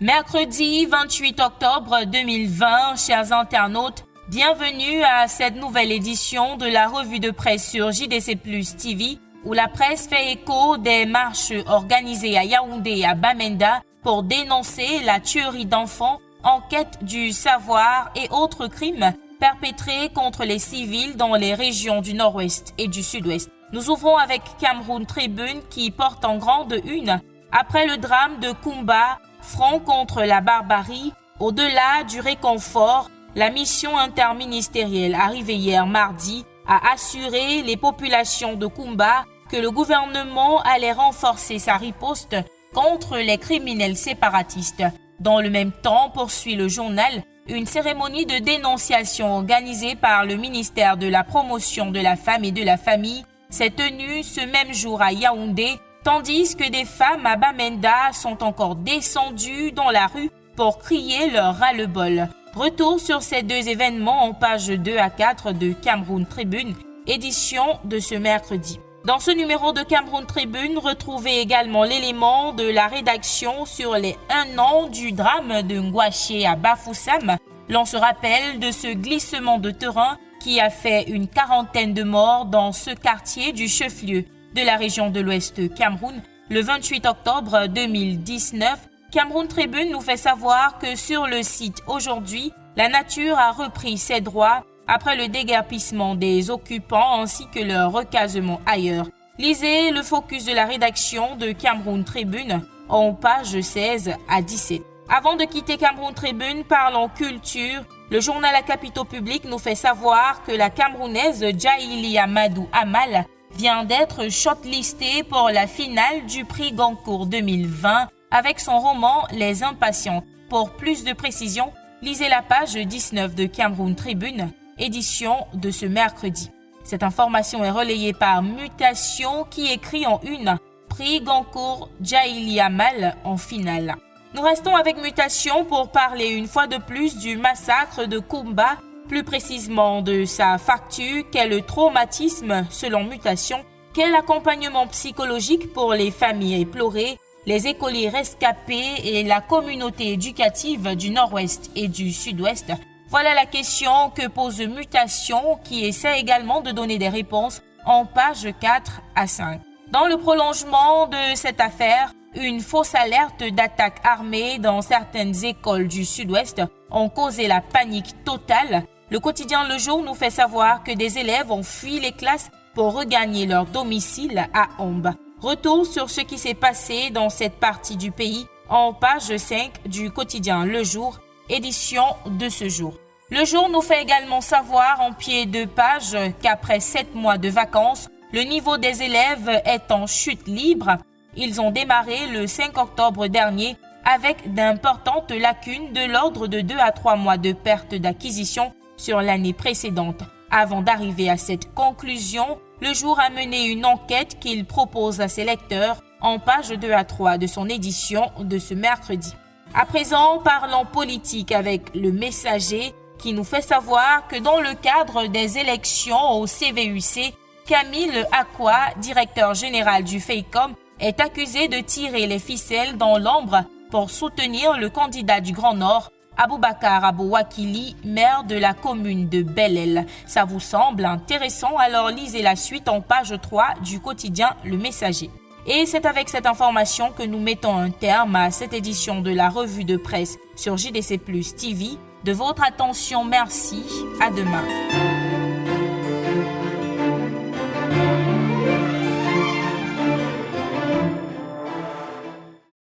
Mercredi 28 octobre 2020, chers internautes, bienvenue à cette nouvelle édition de la revue de presse sur JDC Plus TV, où la presse fait écho des marches organisées à Yaoundé et à Bamenda pour dénoncer la tuerie d'enfants, en quête du savoir et autres crimes perpétrés contre les civils dans les régions du Nord-Ouest et du Sud-Ouest. Nous ouvrons avec Cameroun Tribune qui porte en grande une, après le drame de Koumba, front contre la barbarie, au-delà du réconfort, la mission interministérielle arrivée hier mardi a assuré les populations de Koumba que le gouvernement allait renforcer sa riposte contre les criminels séparatistes. Dans le même temps, poursuit le journal, une cérémonie de dénonciation organisée par le ministère de la Promotion de la Femme et de la Famille s'est tenue ce même jour à Yaoundé, tandis que des femmes à Bamenda sont encore descendues dans la rue pour crier leur ras-le-bol. Retour sur ces deux événements en pages 2 à 4 de Cameroun Tribune, édition de ce mercredi. Dans ce numéro de Cameroun Tribune, retrouvez également l'élément de la rédaction sur les 1 an du drame de Ngouaché à Bafoussam. L'on se rappelle de ce glissement de terrain qui a fait une quarantaine de morts dans ce quartier du chef-lieu de la région de l'Ouest Cameroun. Le 28 octobre 2019, Cameroun Tribune nous fait savoir que sur le site aujourd'hui, la nature a repris ses droits après le déguerpissement des occupants ainsi que leur recasement ailleurs. Lisez le focus de la rédaction de Cameroun Tribune en pages 16 à 17. Avant de quitter Cameroun Tribune, parlons culture. Le journal à capitaux publics nous fait savoir que la Camerounaise Djaïli Amadou Amal vient d'être shortlistée pour la finale du prix Goncourt 2020 avec son roman Les Impatientes. Pour plus de précisions, lisez la page 19 de Cameroun Tribune, édition de ce mercredi. Cette information est relayée par Mutation qui écrit en une prix Goncourt Djaïli Amal en finale. Nous restons avec Mutation pour parler une fois de plus du massacre de Koumba, plus précisément de sa facture, quel le traumatisme selon Mutation, quel accompagnement psychologique pour les familles éplorées, les écoliers rescapés et la communauté éducative du Nord-Ouest et du Sud-Ouest. Voilà la question que pose Mutation qui essaie également de donner des réponses en pages 4 à 5. Dans le prolongement de cette affaire, une fausse alerte d'attaque armée dans certaines écoles du Sud-Ouest ont causé la panique totale. Le quotidien Le Jour nous fait savoir que des élèves ont fui les classes pour regagner leur domicile à Ombe. Retour sur ce qui s'est passé dans cette partie du pays en page 5 du quotidien Le Jour, édition de ce jour. Le Jour nous fait également savoir en pied de page qu'après 7 mois de vacances, le niveau des élèves est en chute libre. Ils ont démarré le 5 octobre dernier avec d'importantes lacunes de l'ordre de 2 à 3 mois de perte d'acquisition sur l'année précédente. Avant d'arriver à cette conclusion, Le Jour a mené une enquête qu'il propose à ses lecteurs en pages 2 à 3 de son édition de ce mercredi. À présent, parlons politique avec Le Messager qui nous fait savoir que dans le cadre des élections au CVUC, Camille Akwa, directeur général du FEICOM, est accusé de tirer les ficelles dans l'ombre pour soutenir le candidat du Grand Nord, Aboubakar Abouakili, maire de la commune de Bel-El. Ça vous semble intéressant? Alors lisez la suite en page 3 du quotidien Le Messager. Et c'est avec cette information que nous mettons un terme à cette édition de la revue de presse sur JDC Plus TV. De votre attention, merci. À demain.